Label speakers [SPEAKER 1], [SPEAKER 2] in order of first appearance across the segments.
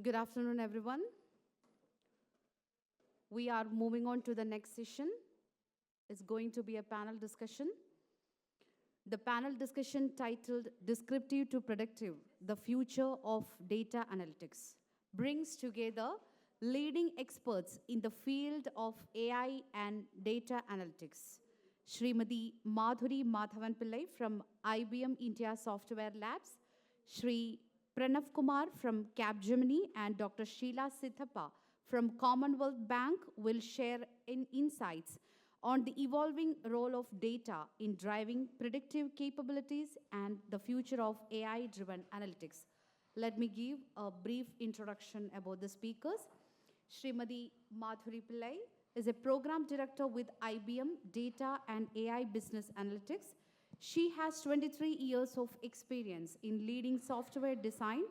[SPEAKER 1] Good afternoon, everyone. We are moving on to the next session. It's going to be a panel discussion. The panel discussion titled Descriptive to Predictive, the Future of Data Analytics, brings together leading experts in the field of AI and data analytics. Srimati Madhuri Madhavan Pillai from IBM India Software Labs, Shri Pranav Kumar from Capgemini, and Dr. Sheela Siddappa from Commonwealth Bank will share insights on the evolving role of data in driving predictive capabilities and the future of AI-driven analytics. Let me give a brief introduction about the speakers. Srimati Madhuri Pillai is a program director with IBM Data and AI Business Analytics. She has 23 years of experience in leading software design,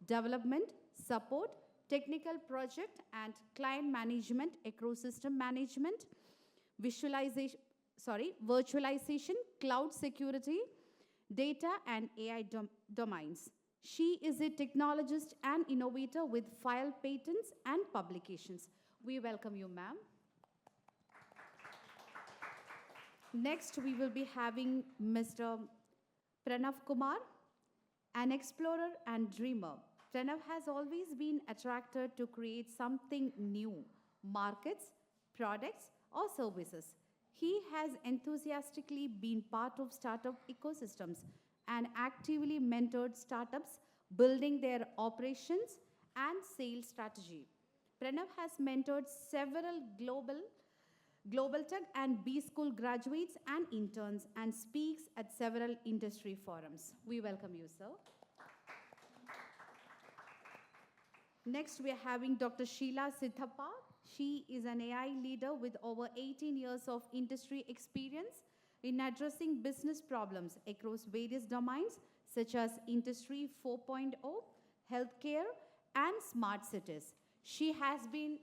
[SPEAKER 1] development, support, technical project and client management, ecosystem management, virtualization, cloud security, data and AI domains. She is a technologist and innovator with filed patents and publications. We welcome you, ma'am. Next, we will be having Mr. Pranav Kumar, an explorer and dreamer. Pranav has always been attracted to create something new, markets, products, or services. He has enthusiastically been part of startup ecosystems and actively mentored startups building their operations and sales strategy. Pranav has mentored several global tech and B school graduates and interns and speaks at several industry forums. We welcome you, sir. Next, we are having Dr. Sheela Siddappa. She is an AI leader with over 18 years of industry experience in addressing business problems across various domains such as Industry 4.0, healthcare, and smart cities. She has been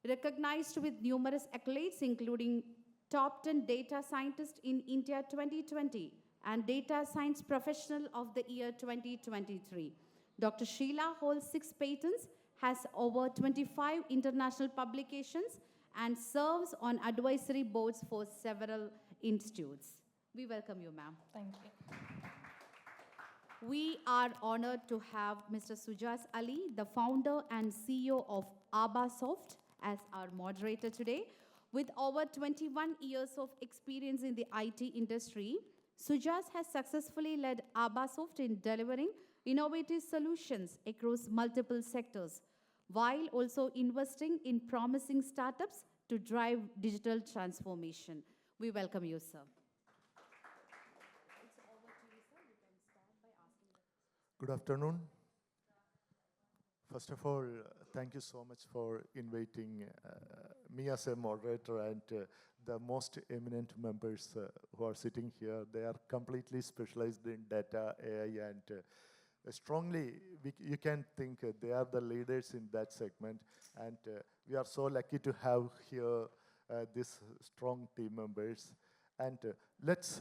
[SPEAKER 1] recognized with numerous accolades, including Top 10 Data Scientist in India 2020 and Data Science Professional of the Year 2023. Dr. Sheela holds 6 patents, has over 25 international publications, and serves on advisory boards for several institutes. We welcome you, ma'am.
[SPEAKER 2] Thank you.
[SPEAKER 1] We are honored to have Mr. Sujas Ali, the founder and CEO of Aabasoft, as our moderator today. With over 21 years of experience in the IT industry, Sujas has successfully led Aabasoft in delivering innovative solutions across multiple sectors, while also investing in promising startups to drive digital transformation. We welcome you, sir. It's over to you, sir. You can start by asking the questions.
[SPEAKER 3] Good afternoon. First of all, thank you so much for inviting me as a moderator and the most eminent members who are sitting here. They are completely specialized in data, AI, and strongly, you can think they are the leaders in that segment. And we are so lucky to have here these strong team members. And let's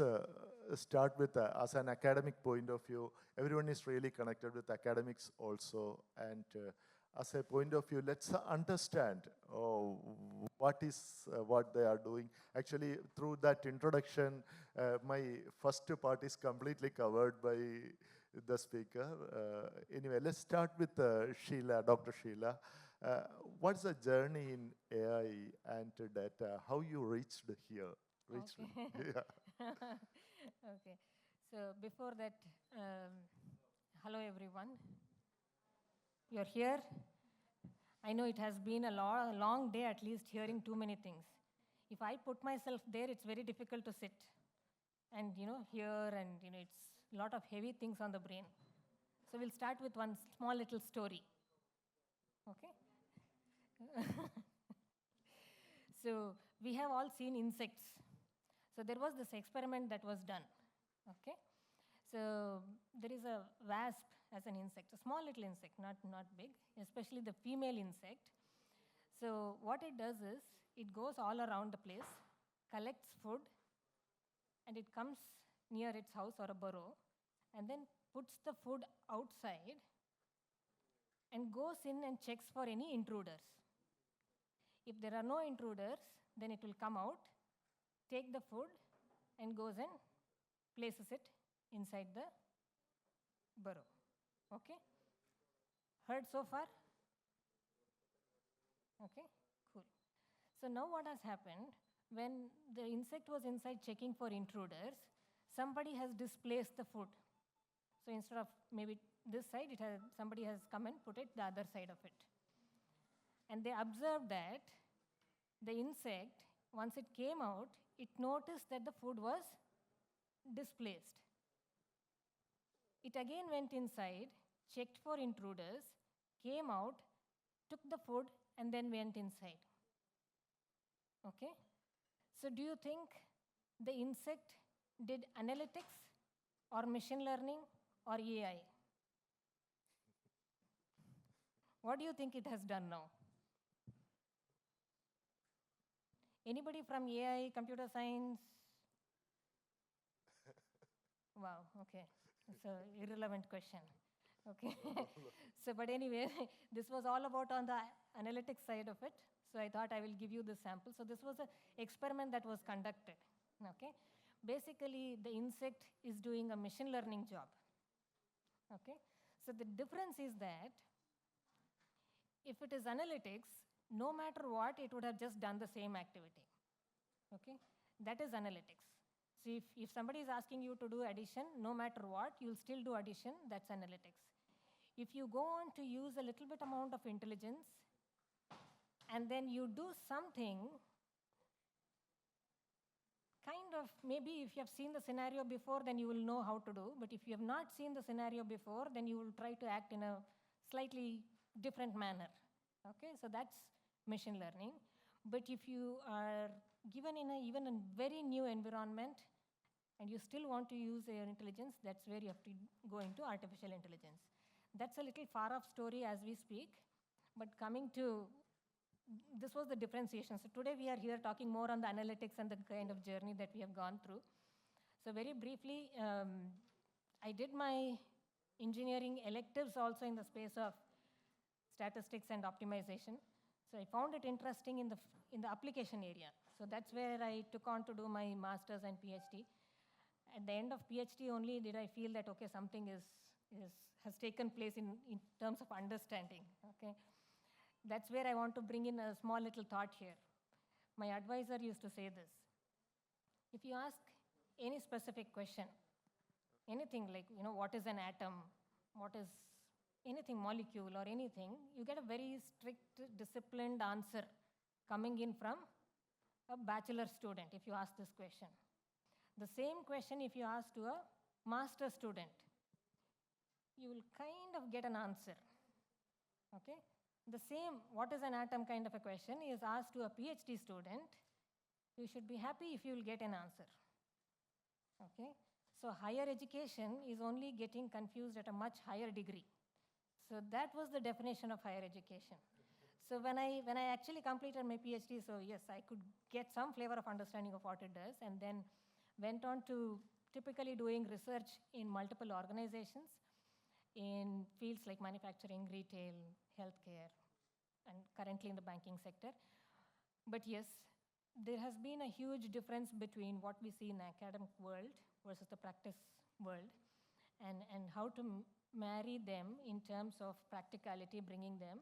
[SPEAKER 3] start with, as an academic point of view, everyone is really connected with academics also. And as a point of view, let's understand what they are doing. Actually, through that introduction, my first part is completely covered by the speaker. Anyway, let's start with Sheela, Dr. Sheela. What's the journey in AI and data? How you reached here?
[SPEAKER 2] Okay.
[SPEAKER 3] Yeah.
[SPEAKER 2] Okay. So before that, hello everyone. You're here. I know it has been a long day, at least hearing too many things. If I put myself there, it's very difficult to sit and hear, and it's a lot of heavy things on the brain. So we'll start with one small little story. Okay. So we have all seen insects. So there was this experiment that was done. Okay. So there is a wasp as an insect, a small little insect, not big, especially the female insect. So what it does is, it goes all around the place, collects food, and it comes near its house or a burrow, and then puts the food outside and goes in and checks for any intruders. If there are no intruders, then it will come out, take the food, and goes and places it inside the burrow. Okay? Heard so far? Okay, cool. So now what has happened, when the insect was inside checking for intruders, somebody has displaced the food. So instead of maybe this side, somebody has come and put it the other side of it. And they observed that the insect, once it came out, it noticed that the food was displaced. It again went inside, checked for intruders, came out, took the food, and then went inside. Okay? So do you think the insect did analytics or machine learning or AI? What do you think it has done now? Anybody from AI, computer science? Wow, okay. It's an irrelevant question. Okay. So, but anyway, this was all about on the analytics side of it. So I thought I will give you the sample. So this was an experiment that was conducted. Okay. Basically, the insect is doing a machine learning job. Okay. So the difference is that if it is analytics, no matter what, it would have just done the same activity. Okay. That is analytics. So if somebody is asking you to do addition, no matter what, you'll still do addition. That's analytics. If you go on to use a little bit amount of intelligence, and then you do something, kind of, maybe if you have seen the scenario before, then you will know how to do. But if you have not seen the scenario before, then you will try to act in a slightly different manner. Okay, so that's machine learning. But if you are given in even a very new environment, and you still want to use your intelligence, that's where you have to go into artificial intelligence. That's a little far off story as we speak, but coming to, this was the differentiation. So today we are here talking more on the analytics and the kind of journey that we have gone through. So very briefly, I did my engineering electives also in the space of statistics and optimization. So I found it interesting in the application area. So that's where I took on to do my master's and PhD. At the end of PhD only did I feel that, okay, something has taken place in terms of understanding, okay? That's where I want to bring in a small little thought here. My advisor used to say this. If you ask any specific question, anything like, what is an atom, what is anything molecule or anything, you get a very strict, disciplined answer coming in from a bachelor student if you ask this question. The same question if you ask to a master student, you will kind of get an answer, okay? The same, what is an atom kind of a question is asked to a PhD student, you should be happy if you will get an answer, okay? So higher education is only getting confused at a much higher degree. So that was the definition of higher education. So when I actually completed my PhD, so yes, I could get some flavor of understanding of what it does, and then went on to typically doing research in multiple organizations in fields like manufacturing, retail, healthcare, and currently in the banking sector. But yes, there has been a huge difference between what we see in the academic world versus the practice world, and how to marry them in terms of practicality, bringing them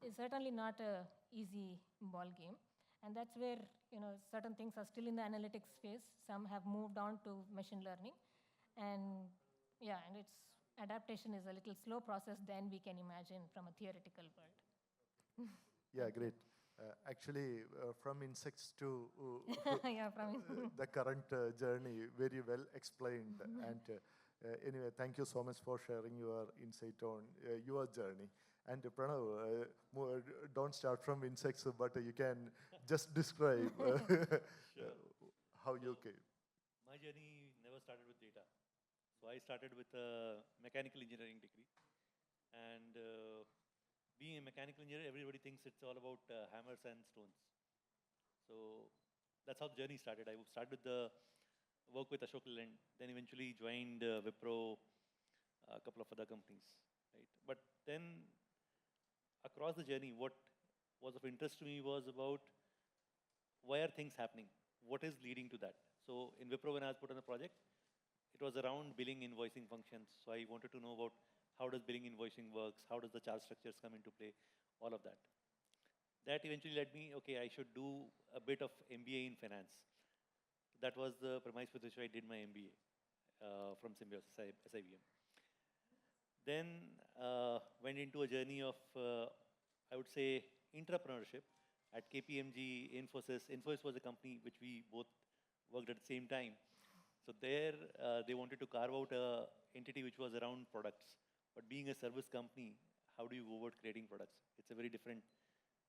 [SPEAKER 2] is certainly not an easy ball game. And that's where certain things are still in the analytics phase. Some have moved on to machine learning. And yeah, and its adaptation is a little slow process than we can imagine from a theoretical world.
[SPEAKER 3] Yeah, great. Actually, from insects to
[SPEAKER 2] yeah,
[SPEAKER 3] the current journey, very well explained. And anyway, thank you so much for sharing your insight on your journey. And Pranav, don't start from insects, but you can just describe how you came.
[SPEAKER 4] My journey never started with data. So I started with a mechanical engineering degree. And being a mechanical engineer, everybody thinks it's all about hammers and stones. So that's how the journey started. I started with the work with Ashok Leyland, then eventually joined Wipro, a couple of other companies. Right? But then across the journey, what was of interest to me was about why are things happening? What is leading to that? So in Wipro, when I was put on the project, it was around billing invoicing functions. So I wanted to know about how does billing invoicing works, how does the charge structures come into play, all of that. That eventually led me, okay, I should do a bit of MBA in finance. That was the premise with which I did my MBA from Symbiosis SIBM. Then went into a journey of, I would say, entrepreneurship at KPMG, Infosys. Infosys was a company which we both worked at the same time. So there, they wanted to carve out a entity which was around products. But being a service company, how do you go about creating products? It's a very different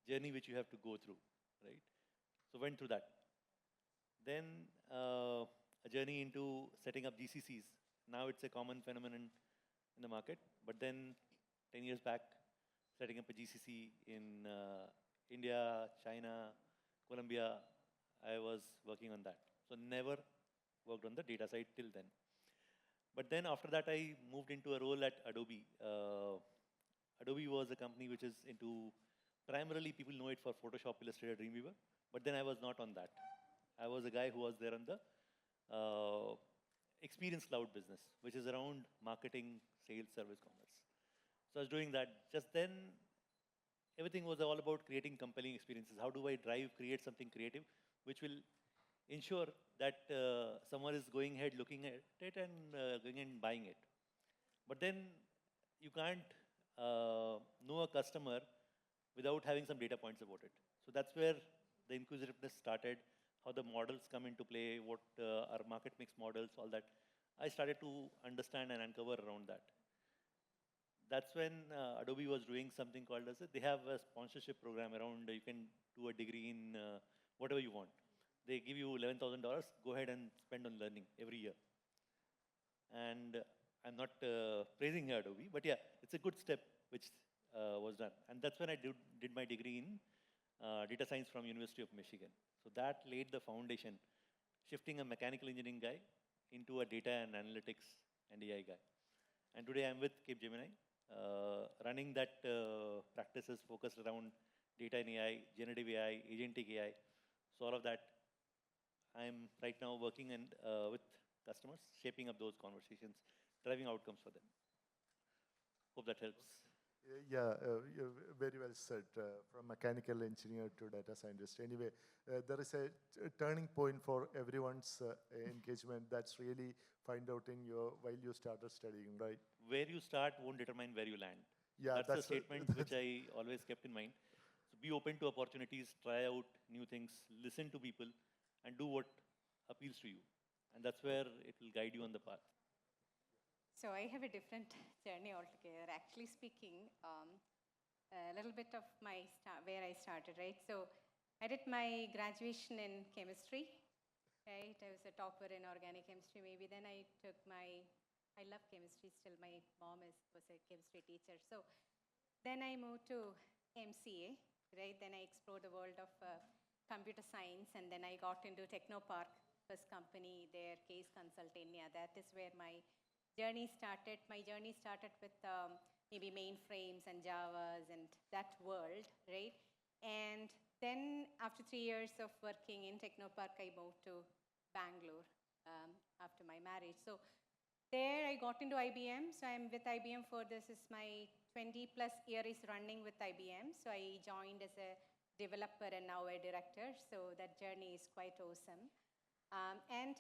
[SPEAKER 4] journey which you have to go through, right? So went through that. Then a journey into setting up GCCs. Now it's a common phenomenon in the market. But then 10 years back, setting up a GCC in India, China, Colombia, I was working on that. So never worked on the data side till then. But then after that, I moved into a role at Adobe. Adobe was a company which is into, primarily people know it for Photoshop, Illustrator, Dreamweaver, but then I was not on that. I was a guy who was there on the Experience Cloud business, which is around marketing, sales, service, commerce. So I was doing that. Just then, everything was all about creating compelling experiences. How do I create something creative, which will ensure that someone is going ahead, looking at it and going and buying it. But then you can't know a customer without having some data points about it. So that's where the inquisitiveness started, how the models come into play, what are market mix models, all that. I started to understand and uncover around that. That's when Adobe was doing something called as they have a sponsorship program around, you can do a degree in whatever you want. They give you $11,000, go ahead and spend on learning every year. And I'm not praising Adobe, but yeah, it's a good step which was done. And that's when I did my degree in data science from University of Michigan. So that laid the foundation, shifting a mechanical engineering guy into a data and analytics and AI guy. And today I'm with Capgemini, running that practices focused around data and AI, generative AI, agentic AI. So all of that, I'm right now working with customers, shaping up those conversations, driving outcomes for them. Hope that helps.
[SPEAKER 3] Yeah, you're very well said, from mechanical engineer to data scientist. Anyway, there is a turning point for everyone's engagement. That's really find out in while you started studying, right?
[SPEAKER 4] Where you start won't determine where you land.
[SPEAKER 3] Yeah,
[SPEAKER 4] that's a statement which I always kept in mind. So be open to opportunities, try out new things, listen to people, and do what appeals to you. And that's where it will guide you on the path.
[SPEAKER 5] So I have a different journey altogether. Actually speaking, a little bit of where I started, right? So I did my graduation in chemistry, right? I was a topper in organic chemistry. Maybe then I love chemistry still. My mom was a chemistry teacher. So then I moved to MCA, right? Then I explored the world of computer science, and then I got into Technopark, first company there, Case Consult India. That is where my journey started. My journey started with maybe mainframes and Javas and that world, right? And then after 3 years of working in Technopark, I moved to Bangalore after my marriage. So there I got into IBM. So I'm with IBM for this is my 20 plus year is running with IBM. So I joined as a developer and now a director. So that journey is quite awesome. And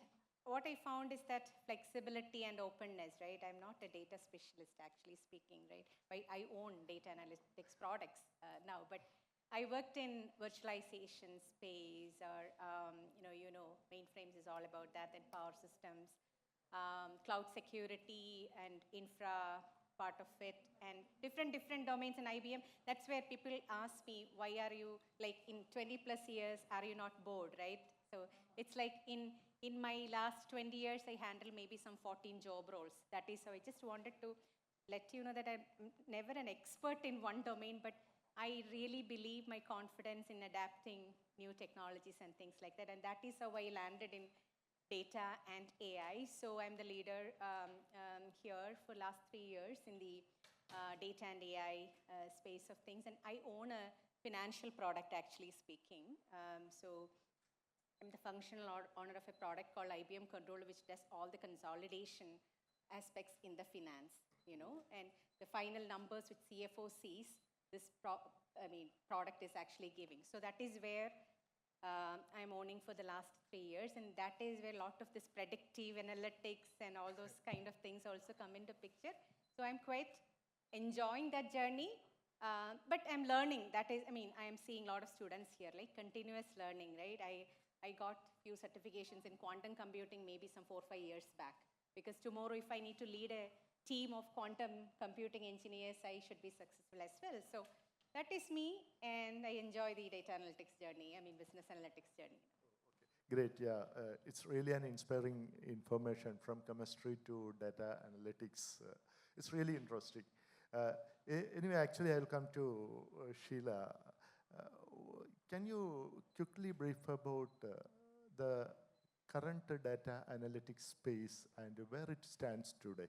[SPEAKER 5] what I found is that flexibility and openness, right? I'm not a data specialist, actually speaking, right? I own data analytics products now, but I worked in virtualization space, or mainframes is all about that, and power systems, cloud security and infra part of it, and different domains in IBM. That's where people ask me, why are you, like in 20 plus years, are you not bored, right? So it's like in my last 20 years, I handled maybe some 14 job roles. That is how I just wanted to let you know that I'm never an expert in one domain, but I really believe my confidence in adapting new technologies and things like that. And that is how I landed in data and AI. So I'm the leader here for last 3 years in the data and AI space of things. And I own a financial product, actually speaking. So I'm the functional owner of a product called IBM Controller, which does all the consolidation aspects in the finance, and the final numbers which CFO sees, this product is actually giving. So that is where I'm owning for the last 3 years, and that is where a lot of this predictive analytics and all those kind of things also come into picture. So I'm quite enjoying that journey, but I'm learning. That is, I am seeing a lot of students here, like continuous learning, right? I got few certifications in quantum computing maybe some 4 or 5 years back, because tomorrow if I need to lead a team of quantum computing engineers, I should be successful as well. So that is me, and I enjoy the data analytics journey, business analytics journey.
[SPEAKER 3] Great, yeah. It's really an inspiring information from chemistry to data analytics. It's really interesting. Anyway, actually, I'll come to Sheela. Can you quickly brief about the current data analytics space and where it stands today?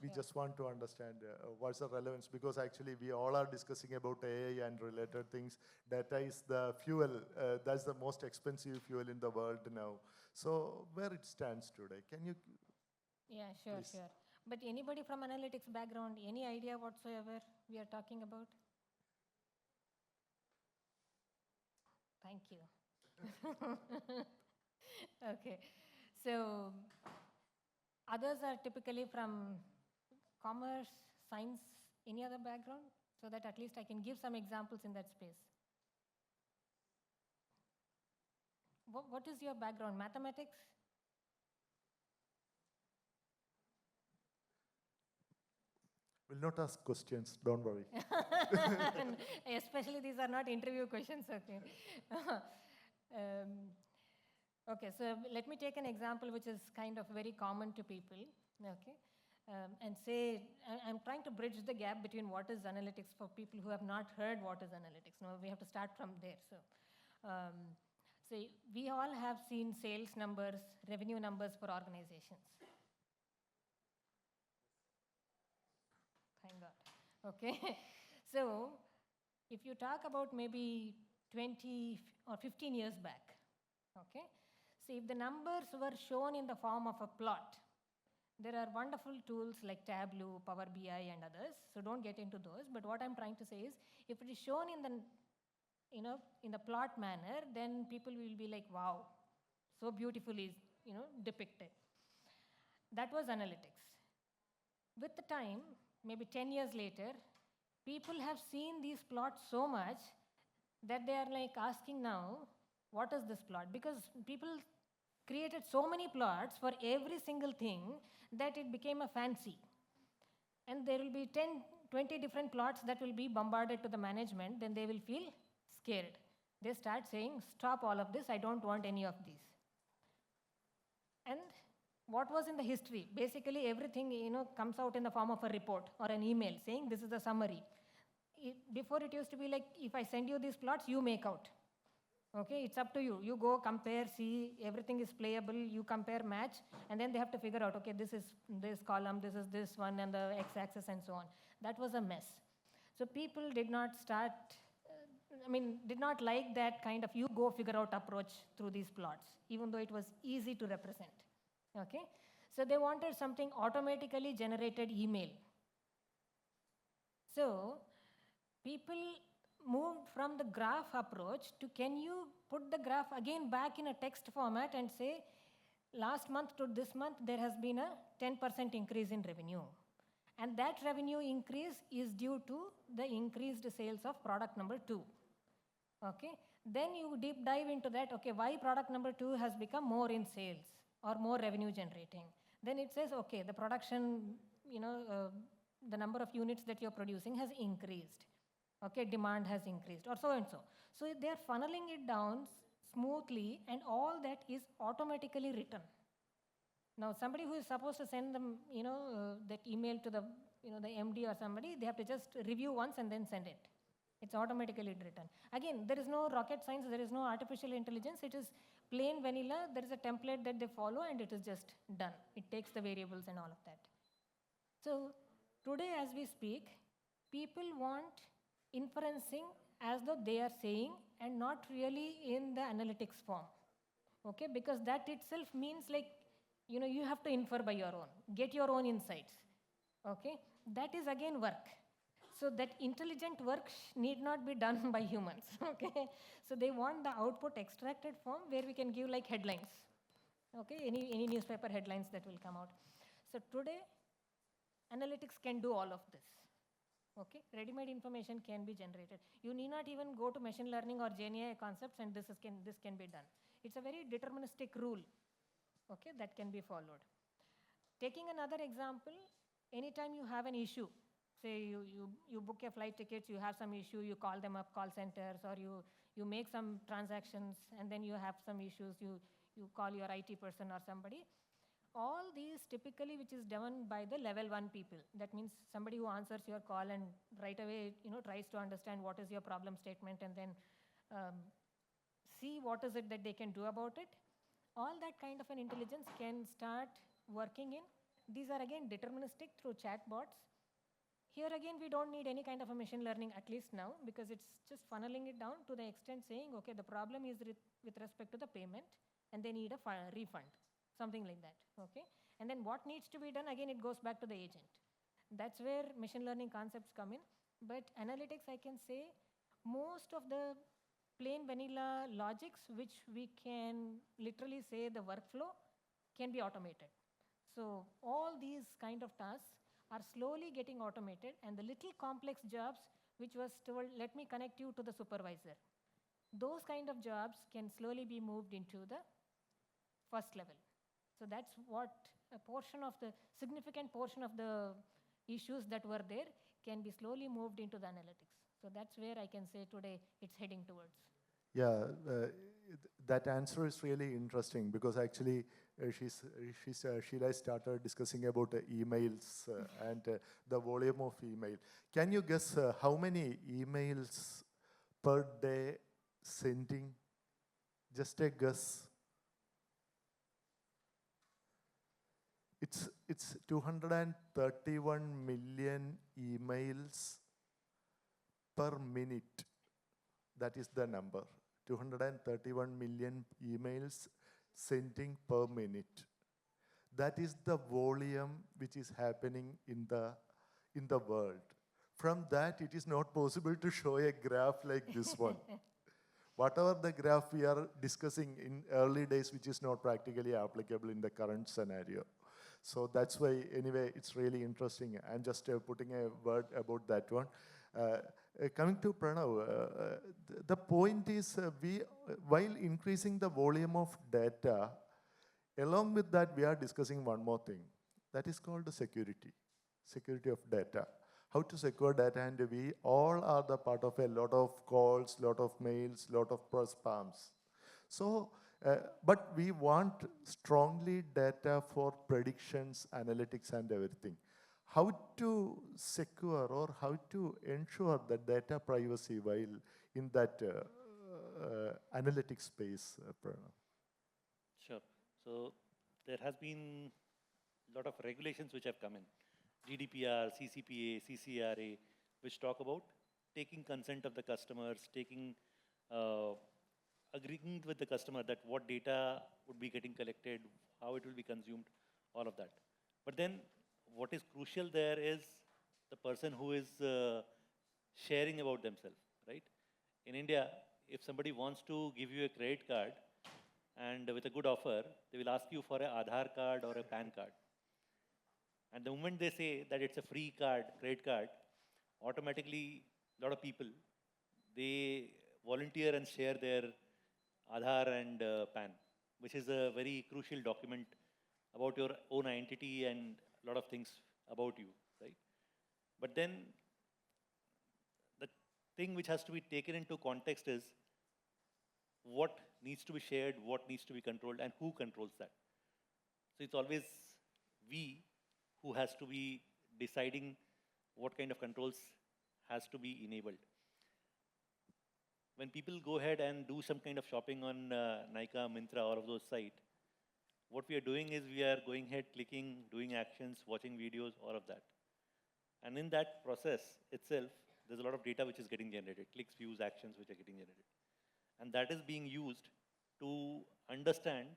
[SPEAKER 3] We just want to understand what's the relevance, because actually we all are discussing about AI and related things. Data is the fuel, that's the most expensive fuel in the world now. So where it stands today, can you?
[SPEAKER 2] Yeah, sure,
[SPEAKER 3] please?
[SPEAKER 2] sure. But anybody from analytics background, any idea whatsoever we are talking about? Thank you. Okay. So others are typically from commerce, science, any other background, so that at least I can give some examples in that space. What is your background? Mathematics?
[SPEAKER 3] Will not ask questions, don't worry.
[SPEAKER 2] Especially these are not interview questions, okay. Okay, so let me take an example which is kind of very common to people, okay, and say, I'm trying to bridge the gap between what is analytics for people who have not heard what is analytics. Now, we have to start from there. So, we all have seen sales numbers, revenue numbers for organizations. Thank God. Okay, so if you talk about maybe 20 or 15 years back, okay, so if the numbers were shown in the form of a plot, there are wonderful tools like Tableau, Power BI, and others, so don't get into those. But what I'm trying to say is, if it is shown in the, in the plot manner, then people will be like, wow, so beautifully, depicted. That was analytics. With the time, maybe 10 years later, people have seen these plots so much that they are like asking now, what is this plot? Because people created so many plots for every single thing that it became a fancy. And there will be 10, 20 different plots that will be bombarded to the management, then they will feel scared. They start saying, stop all of this, I don't want any of these. And what was in the history? Basically, everything comes out in the form of a report or an email saying this is the summary. Before it used to be like, if I send you these plots, you make out. Okay, it's up to you. You go compare, see, everything is playable, you compare, match, and then they have to figure out, okay, this is this column, this is this one, and the x-axis and so on. That was a mess. So people did not start, did not like that kind of you go figure out approach through these plots, even though it was easy to represent. Okay, so they wanted something automatically generated email. So people moved from the graph approach to, can you put the graph again back in a text format and say, last month to this month, there has been a 10% increase in revenue. And that revenue increase is due to the increased sales of product number 2. Okay, then you deep dive into that, okay, why product number 2 has become more in sales or more revenue generating. Then it says, okay, the production, the number of units that you're producing has increased. Okay, demand has increased, or so and so. So they're funneling it down smoothly, and all that is automatically written. Now, somebody who is supposed to send them, that email to the, the MD or somebody, they have to just review once and then send it. It's automatically written. Again, there is no rocket science, there is no artificial intelligence. It is plain vanilla. There is a template that they follow, and it is just done. It takes the variables and all of that. So Today, as we speak, people want inferencing as though they are saying and not really in the analytics form. Okay, because that itself means like, you have to infer by your own, get your own insights. Okay, that is again work. So that intelligent work need not be done by humans. Okay, so they want the output extracted form where we can give like headlines. Okay, any newspaper headlines that will come out. So today, analytics can do all of this. Okay, ready-made information can be generated. You need not even go to machine learning or GenAI concepts, and this can be done. It's a very deterministic rule, okay, that can be followed. Taking another example, anytime you have an issue, say you book a flight tickets, you have some issue, you call them up, call centers, or you make some transactions, and then you have some issues, you call your IT person or somebody. All these typically which is done by the level 1 people. That means somebody who answers your call and right away tries to understand what is your problem statement and then see what is it that they can do about it. All that kind of an intelligence can start working in. These are again deterministic through chatbots. Here again, we don't need any kind of a machine learning, at least now, because it's just funneling it down to the extent saying, okay, the problem is with respect to the payment and they need a refund. Something like that, okay? And then what needs to be done, again, it goes back to the agent. That's where machine learning concepts come in. But analytics, I can say, most of the plain vanilla logics, which we can literally say the workflow, can be automated. So all these kind of tasks are slowly getting automated, and the little complex jobs, which was told, let me connect you to the supervisor. Those kind of jobs can slowly be moved into the first level. So that's what significant portion of the issues that were there can be slowly moved into the analytics. So that's where I can say today it's heading towards.
[SPEAKER 3] Yeah, that answer is really interesting because actually Sheela started discussing about emails and the volume of email. Can you guess how many emails per day sending? Just a guess. It's 231 million emails per minute. That is the number. 231 million emails sending per minute. That is the volume which is happening in the world. From that, it is not possible to show a graph like this one. Whatever the graph we are discussing in early days, which is not practically applicable in the current scenario. So that's why, anyway, it's really interesting. I'm just putting a word about that one. Coming to Pranav, the point is while increasing the volume of data, along with that, we are discussing one more thing. That is called the security of data. How to secure data, and we all are the part of a lot of calls, lot of mails, lot of spams. So, but we want strongly data for predictions, analytics, and everything. How to secure or how to ensure the data privacy while in that analytics space, Pranav?
[SPEAKER 4] Sure. So there has been a lot of regulations which have come in. GDPR, CCPA, CCRA, which talk about taking consent of the customers, agreeing with the customer that what data would be getting collected, how it will be consumed, all of that. But then what is crucial there is the person who is sharing about themselves, right? In India, if somebody wants to give you a credit card and with a good offer, they will ask you for an Aadhaar card or a PAN card. And the moment they say that it's a free card, credit card, automatically a lot of people, they volunteer and share their Aadhaar and PAN, which is a very crucial document about your own identity and a lot of things about you, right? But then the thing which has to be taken into context is what needs to be shared, what needs to be controlled, and who controls that. So it's always we who has to be deciding what kind of controls has to be enabled. When people go ahead and do some kind of shopping on Nykaa, Myntra, all of those sites, what we are doing is we are going ahead, clicking, doing actions, watching videos, all of that. And in that process itself, there's a lot of data which is getting generated, clicks, views, actions which are getting generated. And that is being used to understand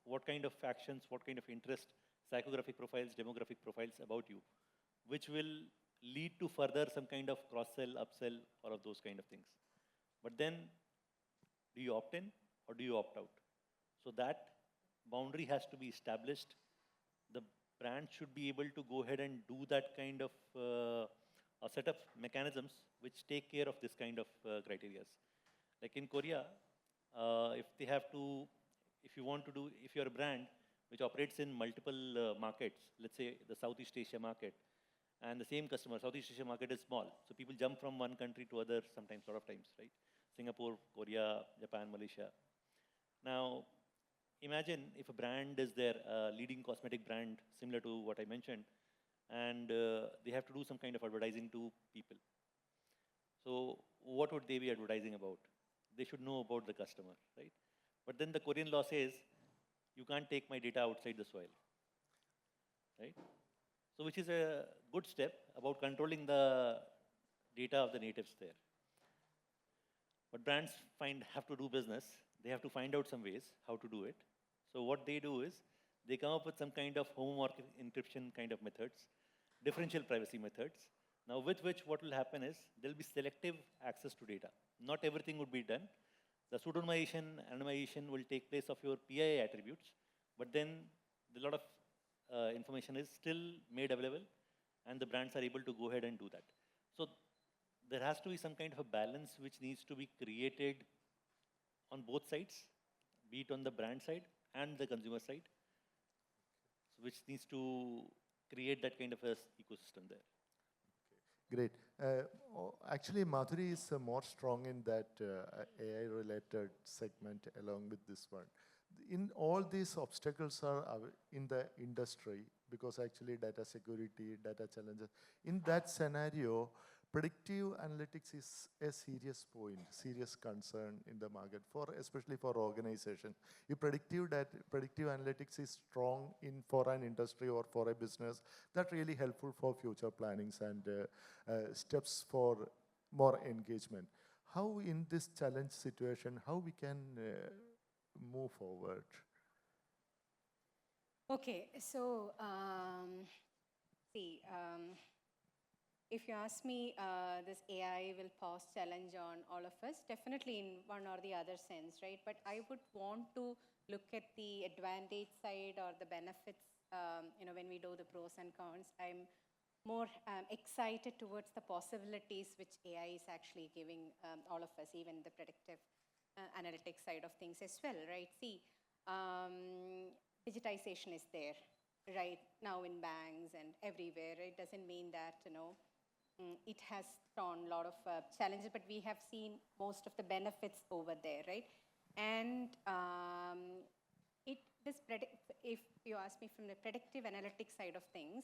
[SPEAKER 4] what kind of actions, what kind of interest, psychographic profiles, demographic profiles about you, which will lead to further some kind of cross-sell, upsell, all of those kind of things. But then, do you opt in or do you opt out? So that boundary has to be established. The brand should be able to go ahead and do that kind of a set of mechanisms which take care of this kind of criteria. Like in Korea, if they have to, if you want to do, if you're a brand which operates in multiple markets, let's say the Southeast Asia market, and the same customer, Southeast Asia market is small, so people jump from one country to other sometimes, a lot of times, right? Singapore, Korea, Japan, Malaysia. Now, imagine if a brand is there, a leading cosmetic brand, similar to what I mentioned, and they have to do some kind of advertising to people. So what would they be advertising about? They should know about the customer, right? But then the Korean law says, you can't take my data outside the soil, right? So which is a good step about controlling the data of the natives there. But brands have to do business. They have to find out some ways how to do it. So what they do is, they come up with some kind of homomorphic encryption kind of methods, differential privacy methods. Now with which what will happen is, there will be selective access to data. Not everything would be done. The pseudonymization, anonymization will take place of your PII attributes, but then a lot of information is still made available, and the brands are able to go ahead and do that. So there has to be some kind of a balance which needs to be created on both sides, be it on the brand side and the consumer side, which needs to create that kind of a ecosystem there.
[SPEAKER 3] Great. Actually, Madhuri is more strong in that AI-related segment along with this one. In all these obstacles are in the industry, because actually data security, data challenges. In that scenario, predictive analytics is a serious point, serious concern in the market, especially for organizations. If predictive analytics is strong for an industry or for a business, that's really helpful for future plannings and steps for more engagement. How in this challenge situation, how we can move forward?
[SPEAKER 5] Okay, so if you ask me, this AI will pose challenge on all of us, definitely in one or the other sense, right? But I would want to look at the advantage side or the benefits, when we do the pros and cons. I'm more excited towards the possibilities which AI is actually giving all of us, even the predictive analytics side of things as well, right? See, digitization is there right now in banks and everywhere. It doesn't mean that, it has thrown a lot of challenges, but we have seen most of the benefits over there, right? And if you ask me from the predictive analytics side of things,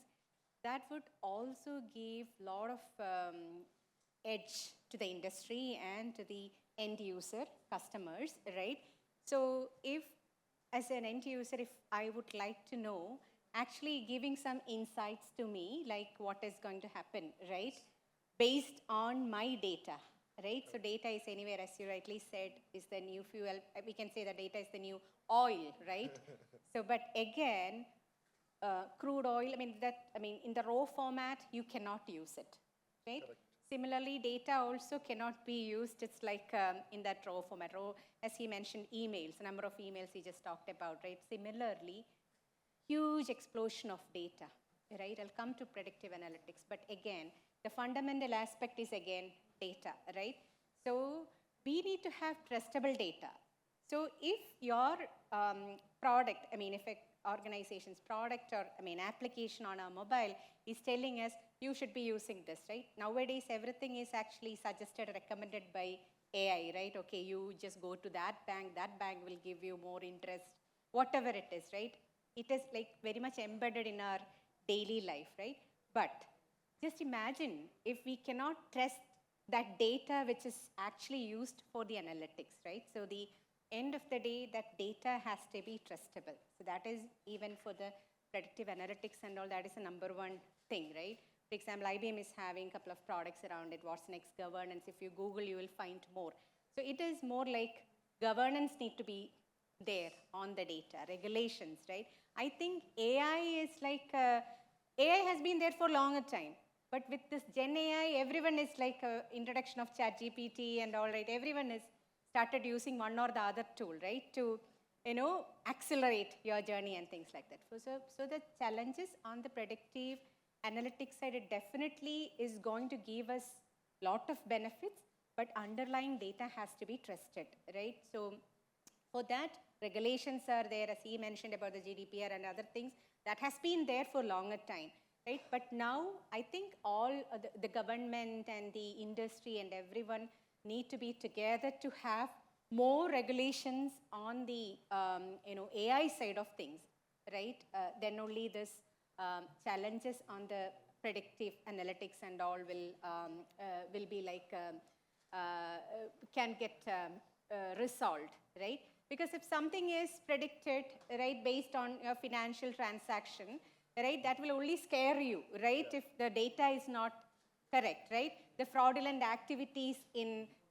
[SPEAKER 5] that would also give a lot of edge to the industry and to the end user customers, right? So if, as an end user, if I would like to know, actually giving some insights to me, like what is going to happen, right? Based on my data, right? So data is anywhere, as you rightly said, is the new fuel. We can say that data is the new oil, right? So, but again, crude oil, in the raw format, you cannot use it, right? Correct. Similarly, data also cannot be used. It's like in that raw format. As he mentioned, emails, number of emails he just talked about, right? Similarly, huge explosion of data, right? I'll come to predictive analytics, but again, the fundamental aspect is again data, right? So we need to have trustable data. So if your product, if an organization's product or application on our mobile is telling us you should be using this, right? Nowadays, everything is actually suggested, recommended by AI, right? Okay, you just go to that bank will give you more interest, whatever it is, right? It is like very much embedded in our daily life, right? But just imagine if we cannot trust that data which is actually used for the analytics, right? So the end of the day, that data has to be trustable. So that is even for the predictive analytics and all, that is the number one thing, right? For example, IBM is having a couple of products around it. What's next? Governance. If you Google, you will find more. So it is more like governance need to be there on the data, regulations, right? I think AI is like, AI has been there for a longer time. But with this Gen AI, everyone is like introduction of ChatGPT and all, right? Everyone has started using one or the other tool, right? To, accelerate your journey and things like that. So the challenges on the predictive analytics side, it definitely is going to give us a lot of benefits, but underlying data has to be trusted, right? So for that, regulations are there, as he mentioned about the GDPR and other things, that has been there for a longer time, right? But now, I think all the government and the industry and everyone need to be together to have more regulations on the, AI side of things, right? Then only this challenges on the predictive analytics and all will be like, can get resolved, right? Because if something is predicted, right, based on your financial transaction, right, that will only scare you, right, if the data is not correct, right? The fraudulent activities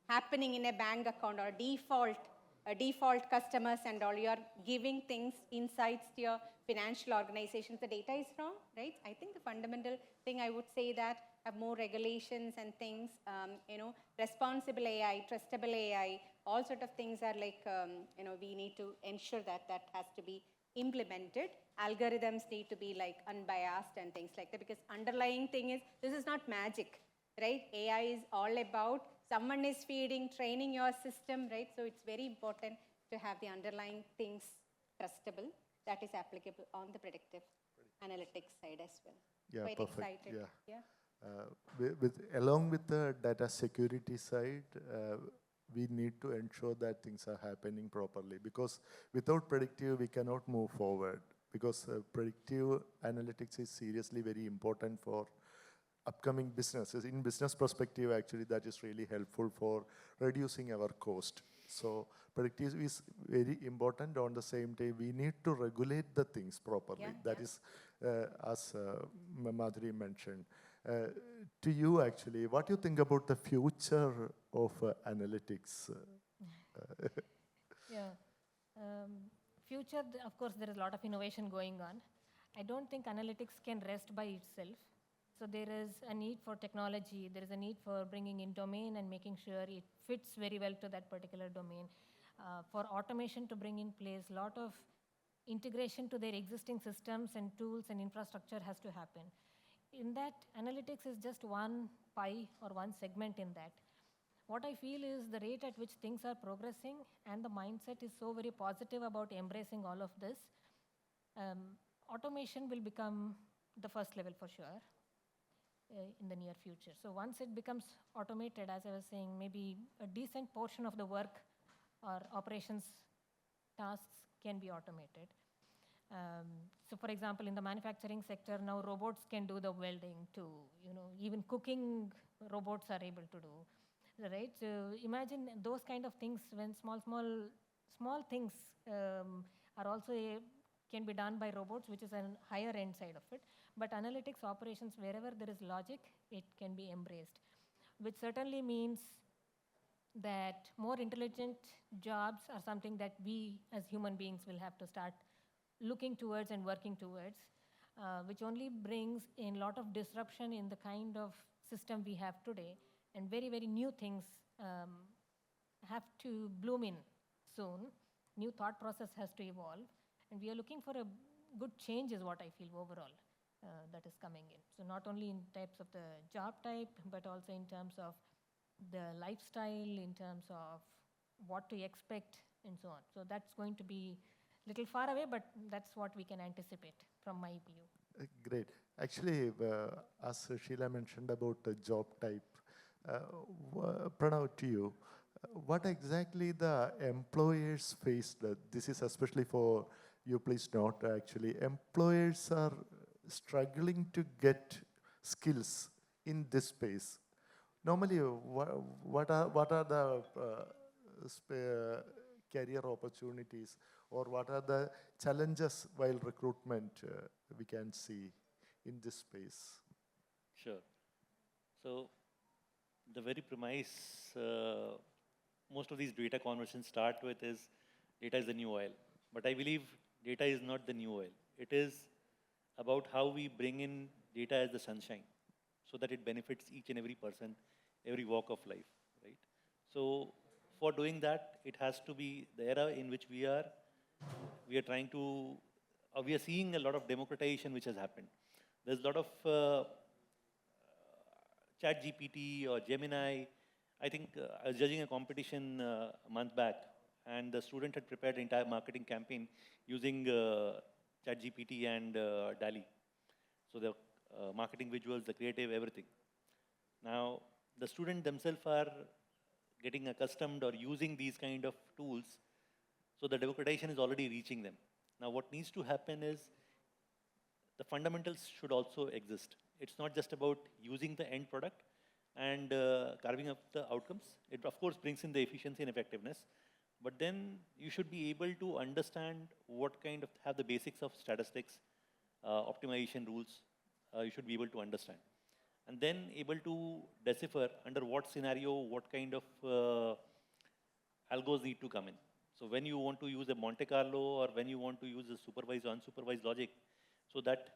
[SPEAKER 5] happening in a bank account or default customers and all, you are giving things, insights to your financial organizations, the data is wrong, right? I think the fundamental thing I would say that have more regulations and things, responsible AI, trustable AI, all sort of things are like, we need to ensure that that has to be implemented. Algorithms need to be like unbiased and things like that, because underlying thing is, this is not magic, right? AI is all about someone is feeding, training your system, right? So it's very important to have the underlying things trustable. That is applicable on the predictive analytics side as well.
[SPEAKER 3] Yeah,
[SPEAKER 5] Quite
[SPEAKER 3] perfect.
[SPEAKER 5] excited.
[SPEAKER 3] Yeah. Along with the data security side, we need to ensure that things are happening properly, because without predictive, we cannot move forward, because predictive analytics is seriously very important for upcoming businesses. In business perspective, actually, that is really helpful for reducing our cost. So predictive is very important. On the same time, we need to regulate the things properly. That is, as Madhuri mentioned. To you, actually, what do you think about the future of analytics?
[SPEAKER 2] Yeah. Future, of course, there is a lot of innovation going on. I don't think analytics can rest by itself. So there is a need for technology. There is a need for bringing in domain and making sure it fits very well to that particular domain. For automation to bring in place, a lot of integration to their existing systems and tools and infrastructure has to happen. In that, analytics is just one pie or one segment in that. What I feel is the rate at which things are progressing and the mindset is so very positive about embracing all of this. Automation will become the first level for sure in the near future. So once it becomes automated, as I was saying, maybe a decent portion of the work or operations tasks can be automated. So for example, in the manufacturing sector, now robots can do the welding too. Even cooking robots are able to do, right? So imagine those kind of things when small things are also can be done by robots, which is a higher end side of it. But analytics operations, wherever there is logic, it can be embraced, which certainly means that more intelligent jobs are something that we as human beings will have to start looking towards and working towards, which only brings in a lot of disruption in the kind of system we have today. And very, very new things have to bloom in soon. New thought process has to evolve. And we are looking for a good change is what I feel overall that is coming in. So not only in types of the job type, but also in terms of the lifestyle, in terms of what to expect and so on. So that's going to be a little far away, but that's what we can anticipate from my view.
[SPEAKER 3] Great. Actually, as Sheela mentioned about the job type, Pranav, to you, what exactly the employers face? This is especially for you, please note, actually, employers are struggling to get skills in this space. Normally, what are the career opportunities, or what are the challenges while recruitment we can see in this space?
[SPEAKER 4] Sure. So the very premise most of these data conversations start with is data is the new oil. But I believe data is not the new oil. It is about how we bring in data as the sunshine so that it benefits each and every person, every walk of life, right? So for doing that, it has to be the era in which we are trying to, we are seeing a lot of democratization which has happened. There's a lot of Chat GPT or Gemini. I think I was judging a competition a month back, and the student had prepared the entire marketing campaign using Chat GPT and DALI. So the marketing visuals, the creative, everything. Now, the students themselves are getting accustomed or using these kind of tools, so the democratization is already reaching them. Now, what needs to happen is the fundamentals should also exist. It's not just about using the end product and carving up the outcomes. It, of course, brings in the efficiency and effectiveness, but then you should be able to understand what kind of, have the basics of statistics, optimization rules, you should be able to understand. And then able to decipher under what scenario, what kind of algos need to come in. So when you want to use a Monte Carlo or when you want to use a supervised or unsupervised logic, so that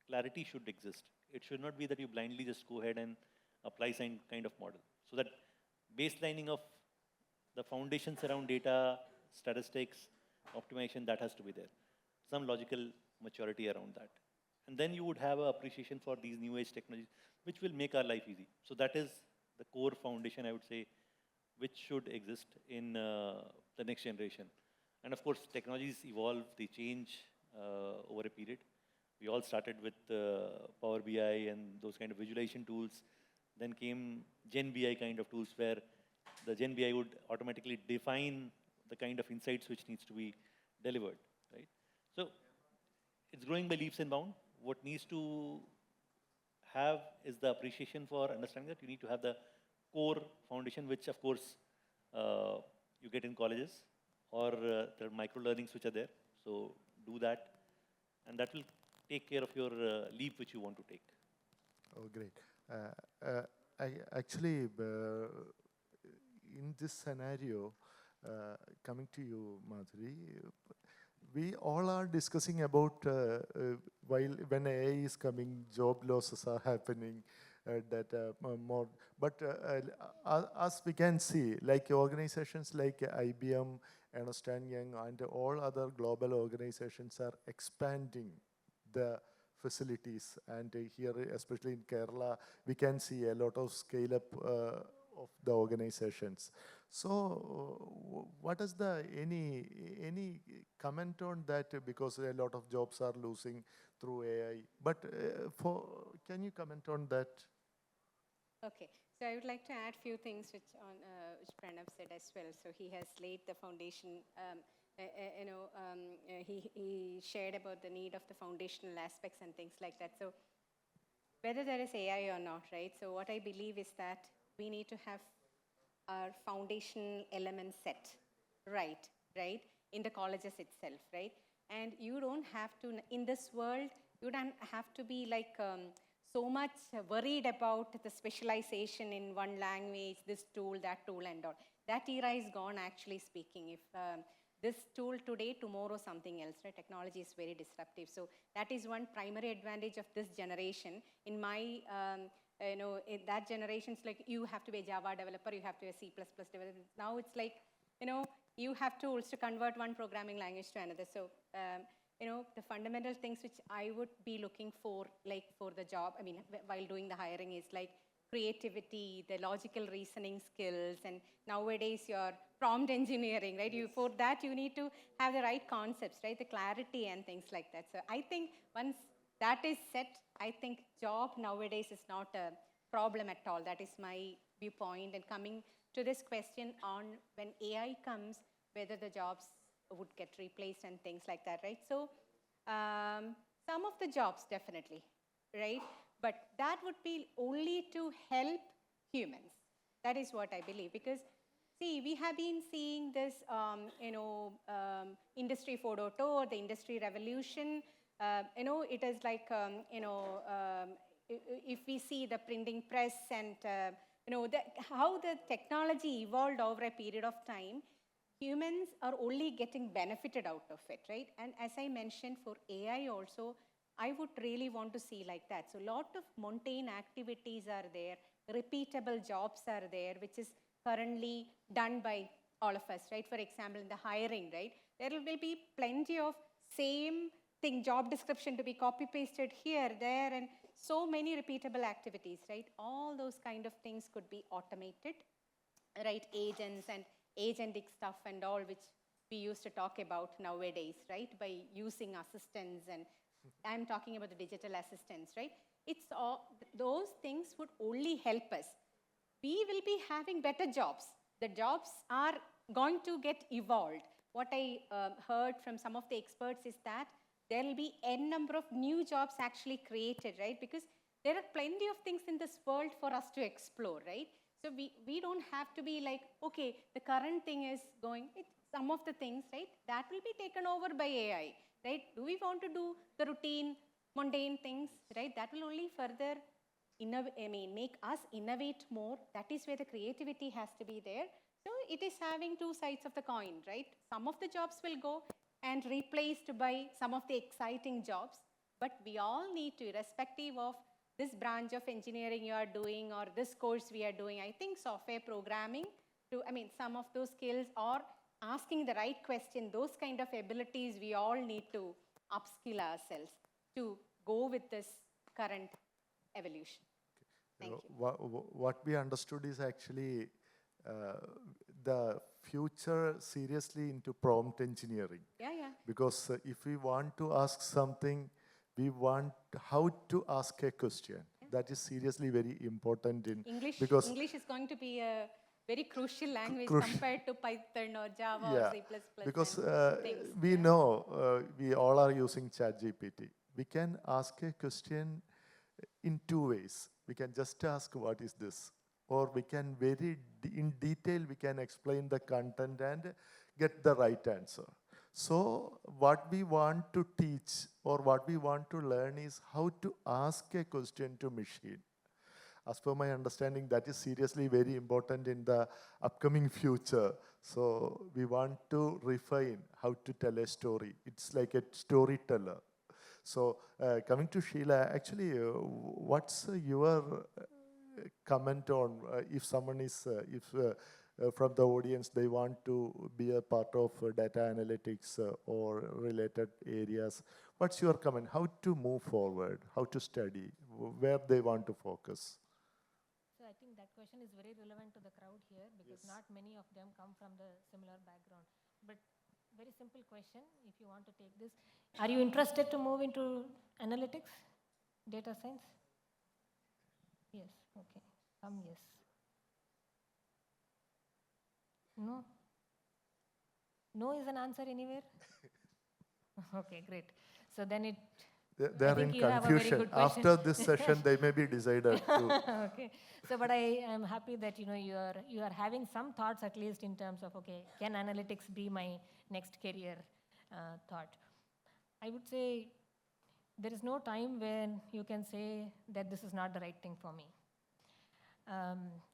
[SPEAKER 4] clarity should exist. It should not be that you blindly just go ahead and apply some kind of model. So that baselining of the foundations around data, statistics, optimization, that has to be there. Some logical maturity around that. And then you would have an appreciation for these new age technologies, which will make our life easy. So that is the core foundation, I would say, which should exist in the next generation. And of course, technologies evolve, they change over a period. We all started with Power BI and those kind of visualization tools. Then came Gen BI kind of tools where the Gen BI would automatically define the kind of insights which needs to be delivered, right? So it's growing by leaps and bounds. What needs to have is the appreciation for understanding that you need to have the core foundation, which of course you get in colleges, or there are micro learnings which are there. So do that, and that will take care of your leap which you want to take.
[SPEAKER 3] Oh, great. I actually, in this scenario, coming to you, Madhuri, we all are discussing about when AI is coming, job losses are happening, that more. But as we can see, like organizations like IBM, Ernst & Young, and all other global organizations are expanding the facilities, and here, especially in Kerala, we can see a lot of scale up of the organizations. So, what is the any comment on that? Because a lot of jobs are losing through AI. But can you comment on that?
[SPEAKER 5] Okay, so I would like to add few things which Pranav said as well. So he has laid the foundation. He shared about the need of the foundational aspects and things like that. So whether there is AI or not, right? So what I believe is that we need to have our foundation element set right, in the colleges itself, right? And you don't have to, in this world, you don't have to be like so much worried about the specialization in one language, this tool, that tool, and all. That era is gone, actually speaking. If this tool today, tomorrow something else, right? Technology is very disruptive. So that is one primary advantage of this generation. In my, that generation, it's like you have to be a Java developer, you have to be a C++ developer. Now it's like, you have tools to convert one programming language to another. So, the fundamental things which I would be looking for, like for the job, I mean, while doing the hiring is like creativity, the logical reasoning skills, and nowadays your prompt engineering, right? For that, you need to have the right concepts, right? The clarity and things like that. So I think once that is set, I think job nowadays is not a problem at all. That is my viewpoint. And coming to this question on when AI comes, whether the jobs would get replaced and things like that, right? So some of the jobs definitely, right? But that would be only to help humans. That is what I believe. Because see, we have been seeing this, Industry 4.0, the industry revolution. It is like, if we see the printing press and how the technology evolved over a period of time, humans are only getting benefited out of it, right? And as I mentioned, for AI also, I would really want to see like that. So a lot of mundane activities are there, repeatable jobs are there, which is currently done by all of us, right? For example, in the hiring, right? There will be plenty of same thing, job description to be copy-pasted here, there, and so many repeatable activities, right? All those kind of things could be automated, right? Agents and agentic stuff and all, which we used to talk about nowadays, right? By using assistants, and I'm talking about the digital assistants, right? It's all, those things would only help us. We will be having better jobs. The jobs are going to get evolved. What I heard from some of the experts is that there will be n number of new jobs actually created, right? Because there are plenty of things in this world for us to explore, right? So we don't have to be like, okay, the current thing is going, some of the things, right, that will be taken over by AI, right? Do we want to do the routine, mundane things, right? That will only further make us innovate more. That is where the creativity has to be there. So it is having two sides of the coin, right? Some of the jobs will go and replaced by some of the exciting jobs, but we all need to, irrespective of this branch of engineering you are doing or this course we are doing, I think software programming, some of those skills or asking the right question, those kind of abilities we all need to upskill ourselves to go with this current evolution. Thank you.
[SPEAKER 3] What we understood is actually the future seriously into prompt engineering.
[SPEAKER 5] Yeah.
[SPEAKER 3] Because if we want to ask something, we want how to ask a question. Yeah. That is seriously very important in
[SPEAKER 5] English.
[SPEAKER 3] Because
[SPEAKER 5] English is going to be a very crucial language compared to Python or Java or C++.
[SPEAKER 3] Because we know we all are using ChatGPT. We can ask a question in two ways. We can just ask, what is this? Or we can in detail, we can explain the content and get the right answer. So what we want to teach or what we want to learn is how to ask a question to machine. As per my understanding, that is seriously very important in the upcoming future. So we want to refine how to tell a story. It's like a storyteller. So coming to Sheela, actually, what's your comment on if someone is, from the audience, they want to be a part of data analytics or related areas. What's your comment? How to move forward? How to study? Where they want to focus?
[SPEAKER 2] So I think that question is very relevant to the crowd here because not many of them come from the similar background. But very simple question, if you want to take this. Are you interested to move into analytics, data science? Yes, okay. Yes. No? No is an answer anywhere? Okay, great. So then
[SPEAKER 3] They are in confusion. After this session, they may be decided to.
[SPEAKER 2] Okay. So, but I am happy that you are having some thoughts at least in terms of, okay, can analytics be my next career thought? I would say there is no time when you can say that this is not the right thing for me.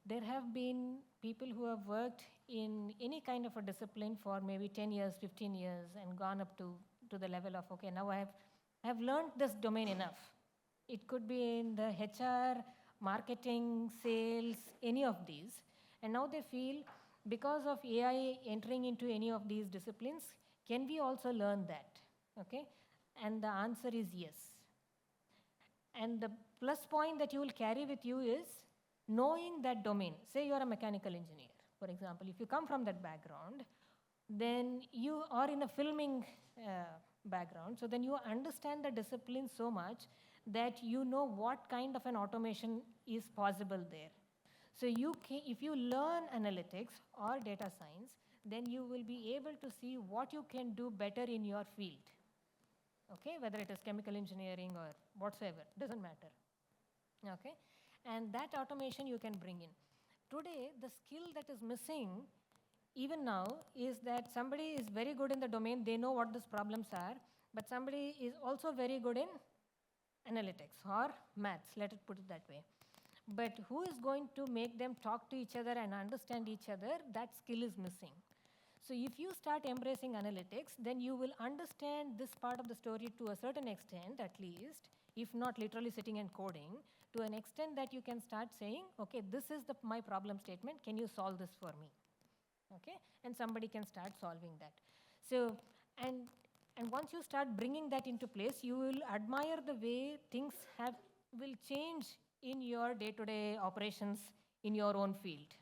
[SPEAKER 2] There have been people who have worked in any kind of a discipline for maybe 10 years, 15 years and gone up to the level of, okay, now I have learned this domain enough. It could be in the HR, marketing, sales, any of these. And now they feel because of AI entering into any of these disciplines, can we also learn that? Okay? And the answer is yes. And the plus point that you will carry with you is knowing that domain. Say you are a mechanical engineer, for example. If you come from that background, then you are in a filming background. So then you understand the discipline so much that you know what kind of an automation is possible there. So if you learn analytics or data science, then you will be able to see what you can do better in your field. Okay, whether it is chemical engineering or whatsoever, doesn't matter. Okay, and that automation you can bring in. Today, the skill that is missing even now is that somebody is very good in the domain, they know what these problems are, but somebody is also very good in analytics or maths, let it put it that way. But who is going to make them talk to each other and understand each other? That skill is missing. So if you start embracing analytics, then you will understand this part of the story to a certain extent, at least, if not literally sitting and coding, to an extent that you can start saying, okay, this is my problem statement. Can you solve this for me? Okay, and somebody can start solving that. So, and once you start bringing that into place, you will admire the way things will change in your day-to-day operations in your own field.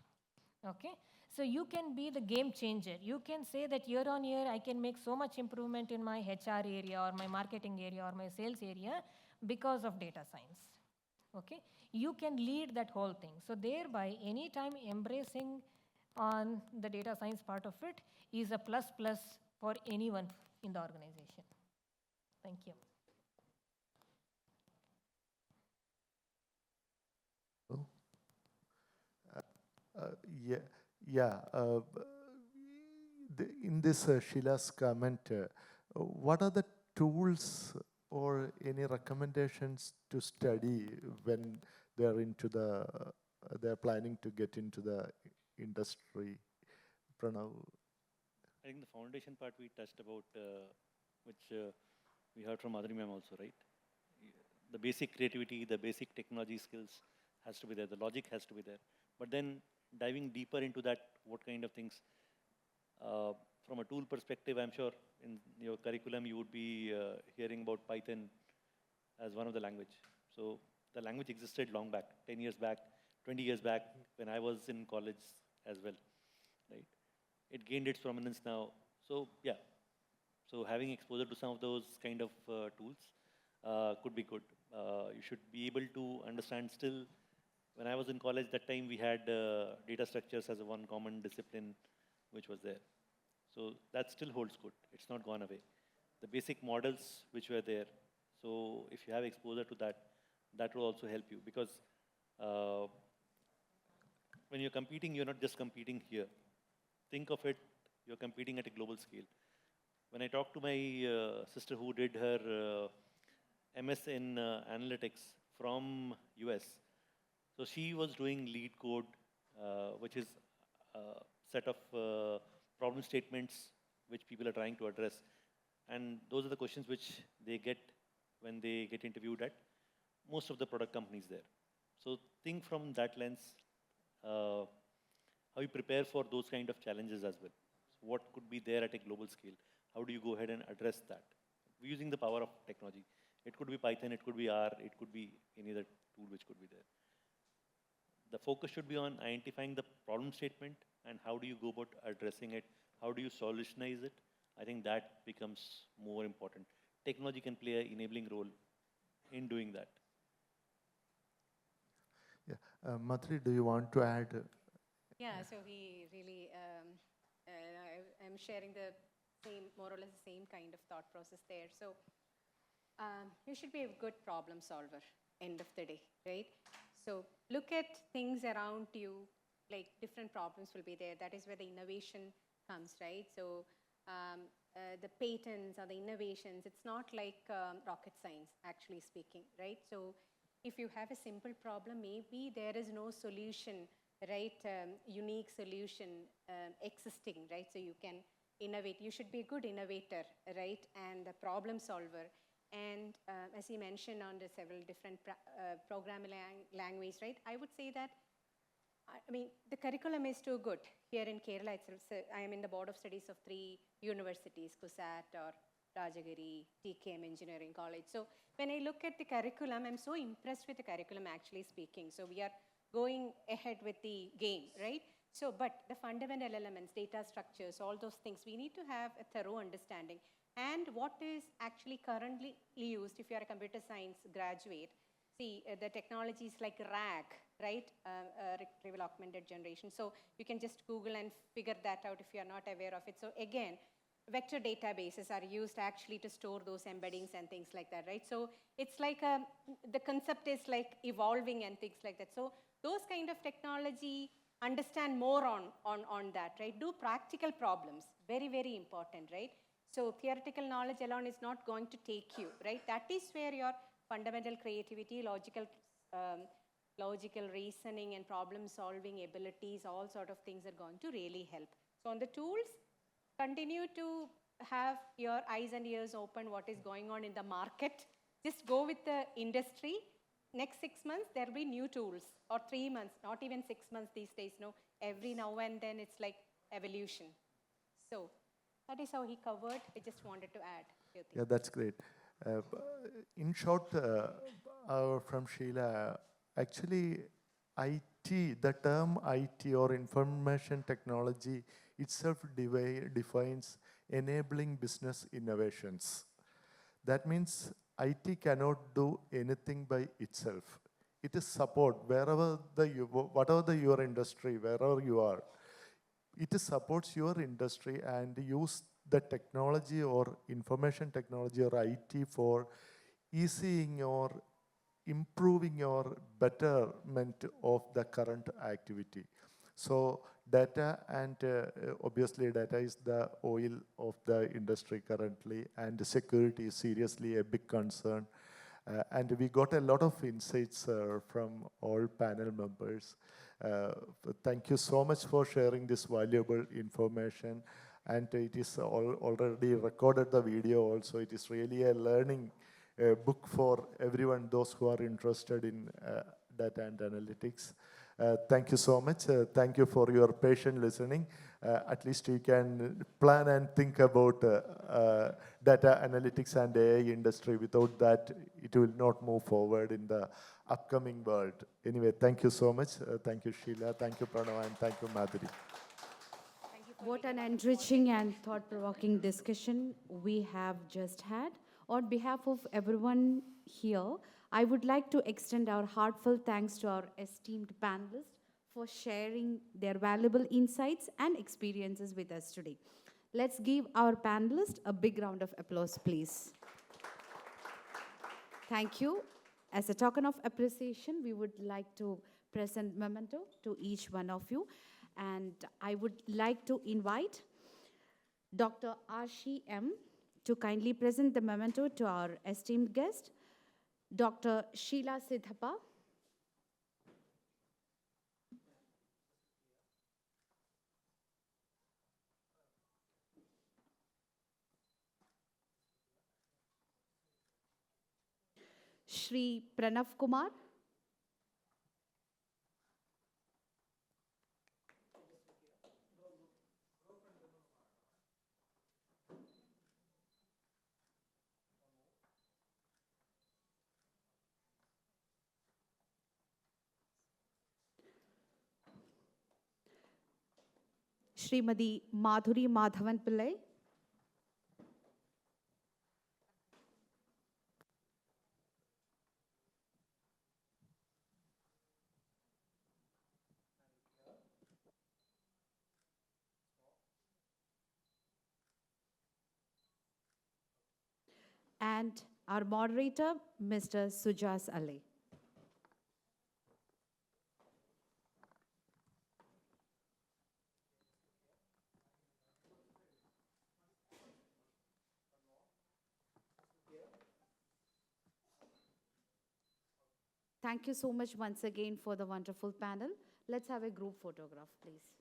[SPEAKER 2] Okay, so you can be the game changer. You can say that year on year, I can make so much improvement in my HR area or my marketing area or my sales area because of data science. Okay, you can lead that whole thing. So thereby, anytime embracing on the data science part of it is a plus for anyone in the organization. Thank you.
[SPEAKER 3] In this Sheila's comment, what are the tools or any recommendations to study when they're they're planning to get into the industry? Pranav?
[SPEAKER 4] I think the foundation part we touched about, which we heard from Madhuri ma'am also, right? The basic creativity, the basic technology skills has to be there, the logic has to be there. But then diving deeper into that, what kind of things, from a tool perspective, I'm sure in your curriculum you would be hearing about Python as one of the language. So the language existed long back, 10 years back, 20 years back, when I was in college as well, right? It gained its prominence now. So yeah, so having exposure to some of those kind of tools could be good. You should be able to understand still. When I was in college, that time we had data structures as a one common discipline which was there. So that still holds good. It's not gone away. The basic models which were there. So if you have exposure to that, that will also help you, because when you're competing, you're not just competing here. Think of it, you're competing at a global scale. When I talked to my sister who did her MS in analytics from US, so she was doing lead code, which is a set of problem statements which people are trying to address. And those are the questions which they get when they get interviewed at most of the product companies there. So think from that lens, how you prepare for those kind of challenges as well. So what could be there at a global scale? How do you go ahead and address that? Using the power of technology. It could be Python, it could be R, it could be any other tool which could be there. The focus should be on identifying the problem statement and how do you go about addressing it, how do you solutionize it. I think that becomes more important. Technology can play an enabling role in doing that.
[SPEAKER 3] Yeah, Madhuri, do you want to add?
[SPEAKER 5] Yeah, so we really, I'm sharing the same, more or less the same kind of thought process there. So you should be a good problem solver, end of the day, right? So look at things around you, like different problems will be there. That is where the innovation comes, right? So the patents or the innovations, it's not like rocket science, actually speaking, right? So if you have a simple problem, maybe there is no solution, right? Unique solution existing, right? So you can innovate. You should be a good innovator, right? And a problem solver. And as you mentioned on the several different programming languages, right? I would say that, I mean, the curriculum is too good. Here in Kerala itself, so I am in the board of studies of 3 universities, KUSAT or Rajagiri, TKM Engineering College. So when I look at the curriculum, I'm so impressed with the curriculum, actually speaking. So we are going ahead with the game, right? So, but the fundamental elements, data structures, all those things, we need to have a thorough understanding. And what is actually currently used, if you're a computer science graduate, see, the technologies like RAG, right? Retrieval Augmented Generation. So you can just Google and figure that out if you're not aware of it. So again, vector databases are used actually to store those embeddings and things like that, right? So it's like the concept is like evolving and things like that. So those kind of technology, understand more on that, right? Do practical problems, very, very important, right? So theoretical knowledge alone is not going to take you, right? That is where your fundamental creativity, logical reasoning and problem solving abilities, all sort of things are going to really help. So on the tools, continue to have your eyes and ears open what is going on in the market. Just go with the industry. Next 6 months, there will be new tools, or 3 months, not even 6 months these days. No, every now and then it's like evolution. So that is how he covered. I just wanted to add a few things.
[SPEAKER 3] Yeah, that's great. In short, from Sheela, actually, IT, the term IT or information technology itself defines enabling business innovations. That means IT cannot do anything by itself. It is support wherever whatever your industry, wherever you are. It supports your industry and use the technology or information technology or IT for easing or improving or betterment of the current activity. So data, and obviously data is the oil of the industry currently, and security is seriously a big concern. And we got a lot of insights from all panel members. Thank you so much for sharing this valuable information. And it is already recorded the video also. It is really a learning book for everyone, those who are interested in data and analytics. Thank you so much. Thank you for your patient listening. At least you can plan and think about data analytics and AI industry. Without that, it will not move forward in the upcoming world. Anyway, thank you so much. Thank you, Sheela. Thank you, Pranav, and thank you, Madhuri.
[SPEAKER 1] What an enriching and thought-provoking discussion we have just had. On behalf of everyone here, I would like to extend our heartfelt thanks to our esteemed panelists for sharing their valuable insights and experiences with us today. Let's give our panelists a big round of applause, please. Thank you. As a token of appreciation, we would like to present memento to each one of you. And I would like to invite Dr. Ashi M. to kindly present the memento to our esteemed guest, Dr. Sheela Siddappa. Shri Pranav Kumar. Srimati Madhuri Madhavan Pillai. And our moderator, Mr. Sujas Ali. Thank you so much once again for the wonderful panel. Let's have a group photograph, please.